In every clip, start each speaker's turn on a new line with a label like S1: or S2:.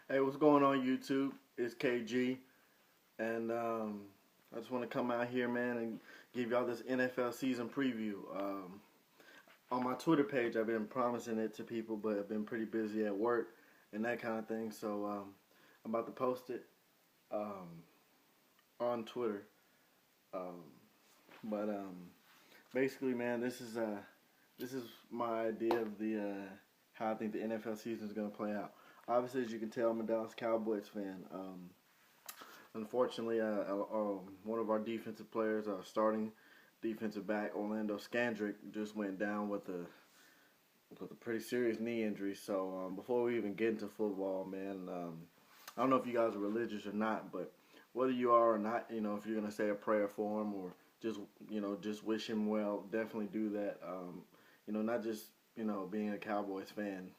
S1: Hey, what's going on YouTube? It's KG, and I just want to come out here, man, and give y'all this NFL season preview. On my Twitter page, I've been promising it to people, but I've been pretty busy at work and that kind of thing. So I'm about to post it um, on Twitter. Um, but basically, man, this is my idea of the how I think the NFL season is going to play out. Obviously, as you can tell, I'm a Dallas Cowboys fan. Unfortunately, one of our defensive players, our starting defensive back, Orlando Scandrick, just went down with a pretty serious knee injury. So before we even get into football, man, I don't know if you guys are religious or not, but whether you are or not, if you're gonna say a prayer for him or just just wish him well, definitely do that. Not just being a Cowboys fan,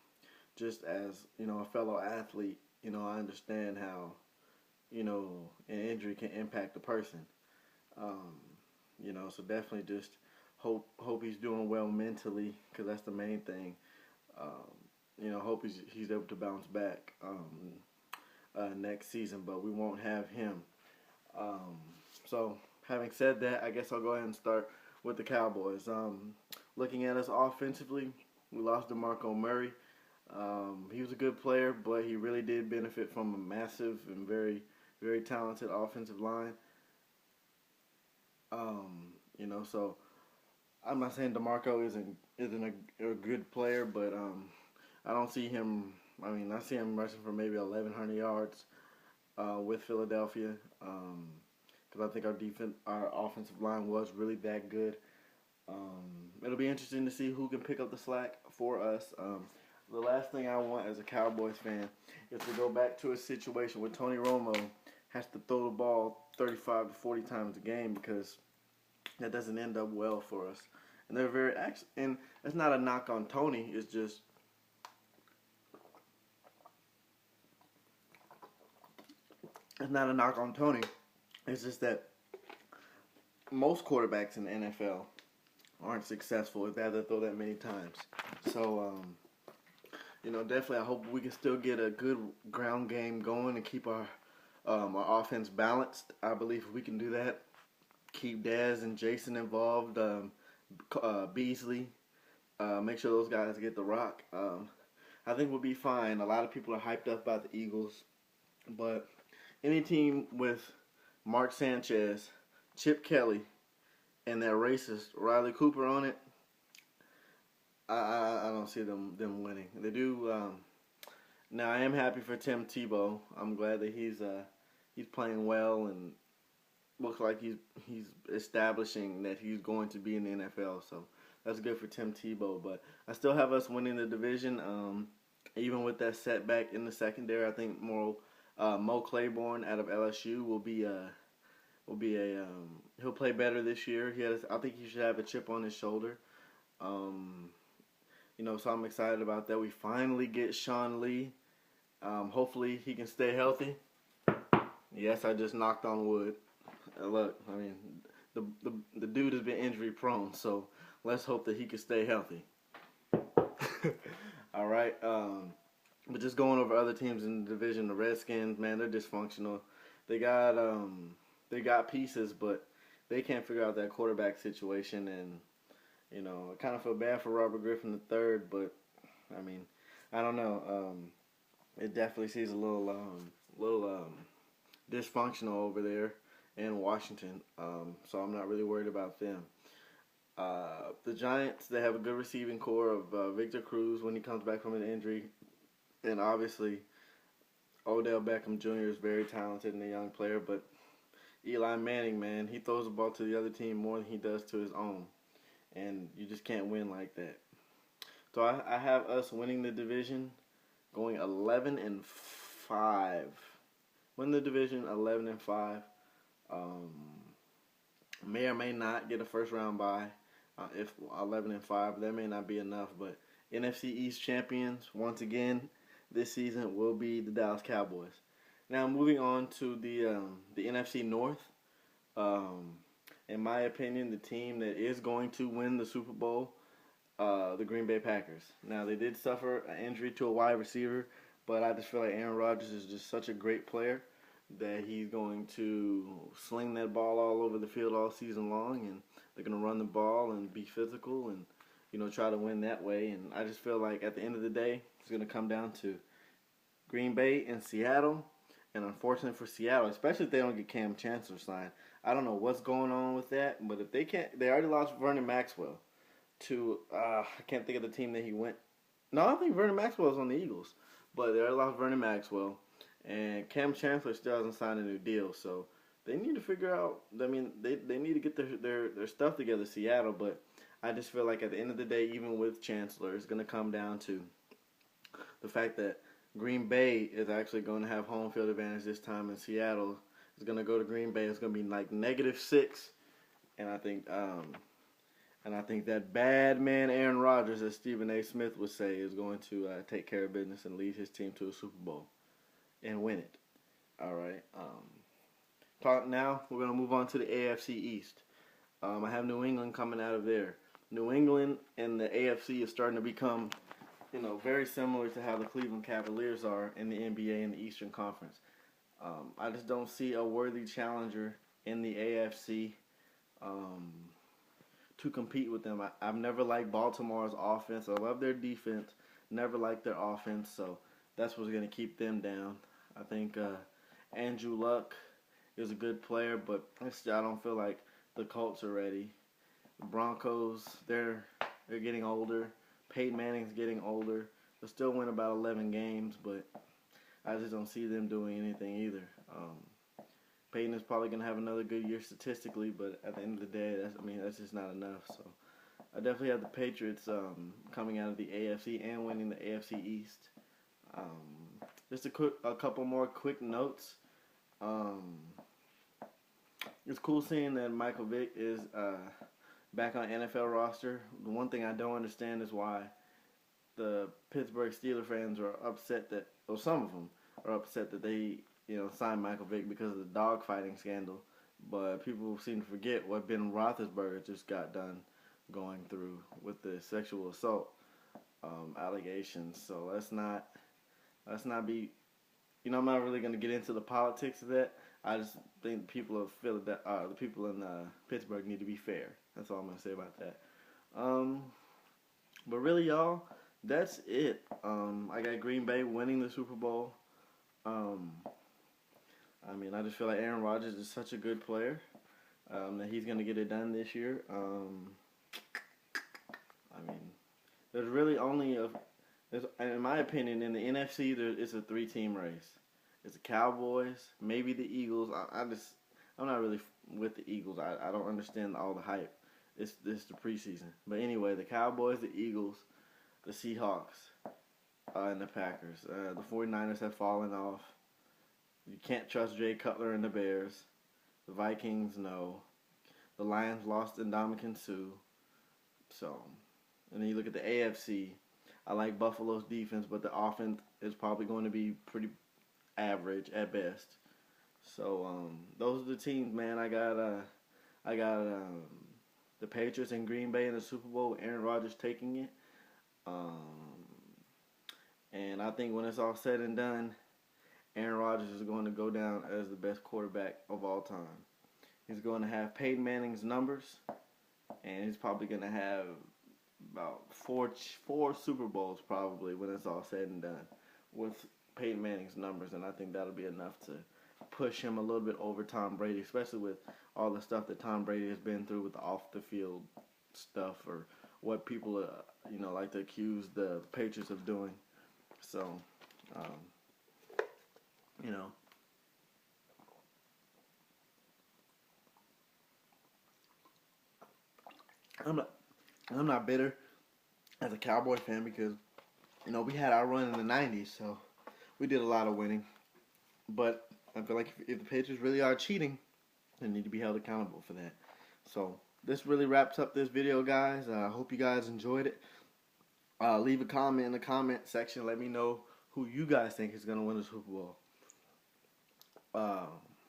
S1: just as a fellow athlete. I understand how an injury can impact a person. Um, so definitely just hope he's doing well mentally because that's the main thing. Um, hope he's able to bounce back next season, but we won't have him. Um, so having said that, I guess I'll go ahead and start with the Cowboys. Looking at us offensively, we lost DeMarco Murray. He was a good player, but he really did benefit from a massive and very talented offensive line. So I'm not saying DeMarco isn't a good player, but I don't see him. I mean, I see him rushing for maybe 1,100 yards with Philadelphia because I think our offensive line was really that good. It'll be interesting to see who can pick up the slack for us. The last thing I want as a Cowboys fan is to go back to a situation where Tony Romo has to throw the ball 35 to 40 times a game because that doesn't end up well for us. And they're and it's not a knock on Tony. It's not a knock on Tony. It's just that most quarterbacks in the NFL aren't successful if they have to throw that many times. So definitely I hope we can still get a good ground game going and keep our offense balanced. I believe if we can do that, keep Daz and Jason involved, Beasley, make sure those guys get the rock. I think we'll be fine. A lot of people are hyped up about the Eagles, but any team with Mark Sanchez, Chip Kelly, and that racist Riley Cooper on it, I don't see them winning. They do. Now I am happy for Tim Tebow. I'm glad that he's playing well and looks like he's establishing that he's going to be in the NFL. So that's good for Tim Tebow. But I still have us winning the division, even with that setback in the secondary. I think Mo Claiborne out of LSU he'll play better this year. I think he should have a chip on his shoulder. Um, so I'm excited about that. We finally get Sean Lee. Hopefully he can stay healthy. Yes, I just knocked on wood. Look, I mean, the dude has been injury prone, so let's hope that he can stay healthy. All right. But just going over other teams in the division, the Redskins, man, they're dysfunctional. They got they got pieces, but they can't figure out that quarterback situation, and I kind of feel bad for Robert Griffin III, but I mean, I don't know. It definitely seems a little dysfunctional over there in Washington. So I'm not really worried about them. The Giants, they have a good receiving core of Victor Cruz when he comes back from an injury, and obviously Odell Beckham Jr. is very talented and a young player, but Eli Manning, man, he throws the ball to the other team more than he does to his own, and you just can't win like that. So I have us winning the division, going 11-5. Win the division 11-5. Um, may or may not get a first round bye. If 11-5, that may not be enough. But NFC East champions once again this season will be the Dallas Cowboys. Now moving on to the NFC North. Um, in my opinion, the team that is going to win the Super Bowl, the Green Bay Packers. Now they did suffer an injury to a wide receiver, but I just feel like Aaron Rodgers is just such a great player that he's going to sling that ball all over the field all season long, and they're going to run the ball and be physical and try to win that way. And I just feel like at the end of the day, it's going to come down to Green Bay and Seattle. And unfortunately for Seattle, especially if they don't get Cam Chancellor signed, I don't know what's going on with that. But if they can't, they already lost Vernon Maxwell to I can't think of the team that he went. No, I don't think Vernon Maxwell is on the Eagles, but they already lost Vernon Maxwell, and Cam Chancellor still hasn't signed a new deal. So they need to figure out. I mean, they need to get their stuff together, Seattle. But I just feel like at the end of the day, even with Chancellor, it's going to come down to the fact that Green Bay is actually going to have home field advantage this time, and Seattle is going to go to Green Bay. It's going to be like -6, and I think that bad man Aaron Rodgers, as Stephen A. Smith would say, is going to take care of business and lead his team to a Super Bowl and win it. All right. Now we're going to move on to the AFC East. I have New England coming out of there. New England and the AFC is starting to become very similar to how the Cleveland Cavaliers are in the NBA and the Eastern Conference. I just don't see a worthy challenger in the AFC to compete with them. I've never liked Baltimore's offense. I love their defense. Never liked their offense, so that's what's going to keep them down. I think Andrew Luck is a good player, but I don't feel like the Colts are ready. The Broncos, they're getting older. Peyton Manning's getting older. They'll still win about 11 games, but I just don't see them doing anything either. Peyton is probably going to have another good year statistically, but at the end of the day, that's just not enough. So I definitely have the Patriots coming out of the AFC and winning the AFC East. Just a couple more quick notes. It's cool seeing that Michael Vick is back on NFL roster. The one thing I don't understand is why the Pittsburgh Steelers fans are upset that, or some of them are upset that they, signed Michael Vick because of the dogfighting scandal. But people seem to forget what Ben Roethlisberger just got done going through with the sexual assault allegations. So let's not be, I'm not really going to get into the politics of that. I just think the people of the people in Pittsburgh need to be fair. That's all I'm going to say about that. But really, y'all, that's it. I got Green Bay winning the Super Bowl. I just feel like Aaron Rodgers is such a good player that he's going to get it done this year. There's really only in my opinion, in the NFC, it's a 3-team race. It's the Cowboys, maybe the Eagles. I'm not really with the Eagles. I don't understand all the hype. It's the preseason. But anyway, the Cowboys, the Eagles, the Seahawks, and the Packers. The 49ers have fallen off. You can't trust Jay Cutler and the Bears. The Vikings, no. The Lions lost Ndamukong Suh. So, and then you look at the AFC. I like Buffalo's defense, but the offense is probably going to be pretty average at best. So those are the teams, man. I got the Patriots and Green Bay in the Super Bowl. Aaron Rodgers taking it. And I think when it's all said and done, Aaron Rodgers is going to go down as the best quarterback of all time. He's going to have Peyton Manning's numbers, and he's probably going to have about four Super Bowls probably when it's all said and done with Peyton Manning's numbers, and I think that'll be enough to push him a little bit over Tom Brady, especially with all the stuff that Tom Brady has been through with the off-the-field stuff or what people like to accuse the Patriots of doing. So, I'm not bitter as a Cowboy fan because we had our run in the 90s, so we did a lot of winning. But I feel like if the Patriots really are cheating, they need to be held accountable for that. So this really wraps up this video, guys. I hope you guys enjoyed it. Leave a comment in the comment section. Let me know who you guys think is going to win the Super Bowl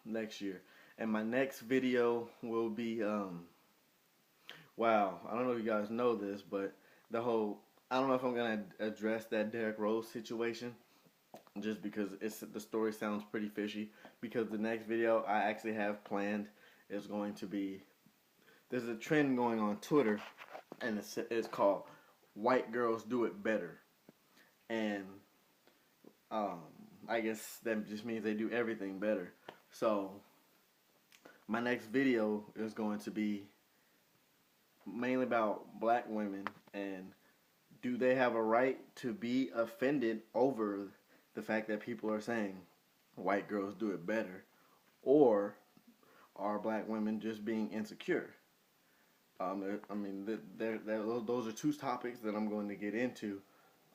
S1: next year. And my next video will be, wow, I don't know if you guys know this, but I don't know if I'm going to address that Derrick Rose situation. just because the story sounds pretty fishy. Because the next video I actually have planned is going to be, there's a trend going on Twitter, and it's called "White Girls Do It Better," and um, I guess that just means they do everything better. So my next video is going to be mainly about black women, and do they have a right to be offended over the fact that people are saying white girls do it better, or are black women just being insecure? I mean, those are two topics that I'm going to get into.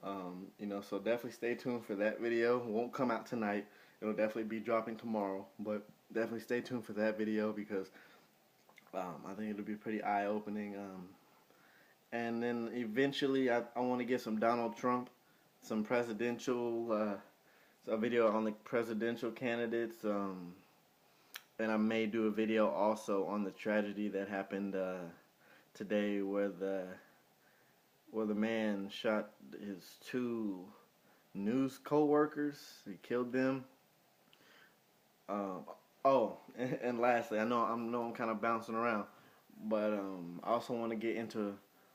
S1: So definitely stay tuned for that video. It won't come out tonight. It'll definitely be dropping tomorrow, but definitely stay tuned for that video because I think it'll be pretty eye-opening. And then eventually, I want to get some Donald Trump, some presidential, a video on the presidential candidates. And I may do a video also on the tragedy that happened today, where the man shot his two news co-workers. He killed them. And lastly, I know I'm kind of bouncing around, but I also want to get into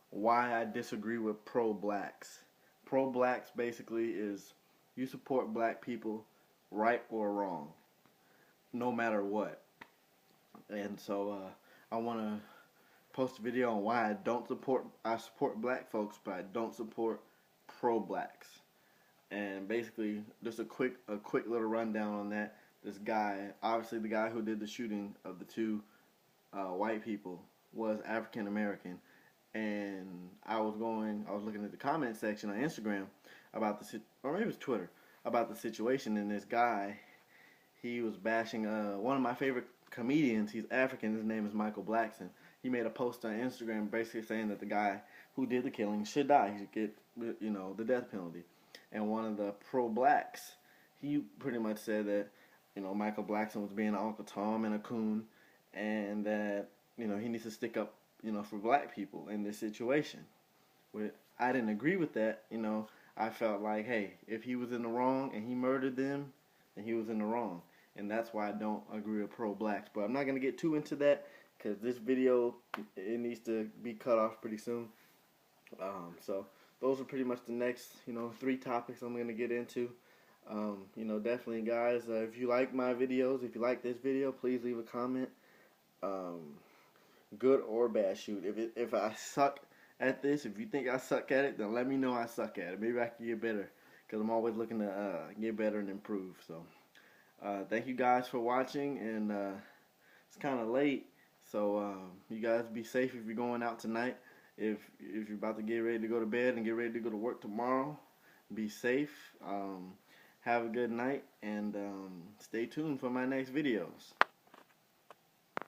S1: why I disagree with pro-blacks. Pro-blacks basically is you support black people, right or wrong, no matter what. And so I want to post a video on why I support black folks, but I don't support pro-blacks. And basically, just a quick little rundown on that. This guy, obviously the guy who did the shooting of the two white people, was African American, and I was looking at the comment section on Instagram about or maybe it was Twitter, about the situation, and this guy, he was bashing one of my favorite comedians. He's African. His name is Michael Blackson. He made a post on Instagram basically saying that the guy who did the killing should die. He should get, the death penalty. And one of the pro-blacks, he pretty much said that, Michael Blackson was being an Uncle Tom and a coon, and that, he needs to stick up, for black people in this situation. I didn't agree with that. I felt like, hey, if he was in the wrong and he murdered them, then he was in the wrong. And that's why I don't agree with pro-blacks. But I'm not going to get too into that because this video, it needs to be cut off pretty soon. So those are pretty much the next, 3 topics I'm going to get into. Definitely, guys, if you like my videos, if you like this video, please leave a comment. Good or bad, shoot. If I suck at this, if you think I suck at it, then let me know I suck at it. Maybe I can get better, because I'm always looking to get better and improve. So thank you guys for watching, and it's kind of late, so you guys be safe if you're going out tonight. If you're about to get ready to go to bed and get ready to go to work tomorrow, be safe. Have a good night, and stay tuned for my next videos.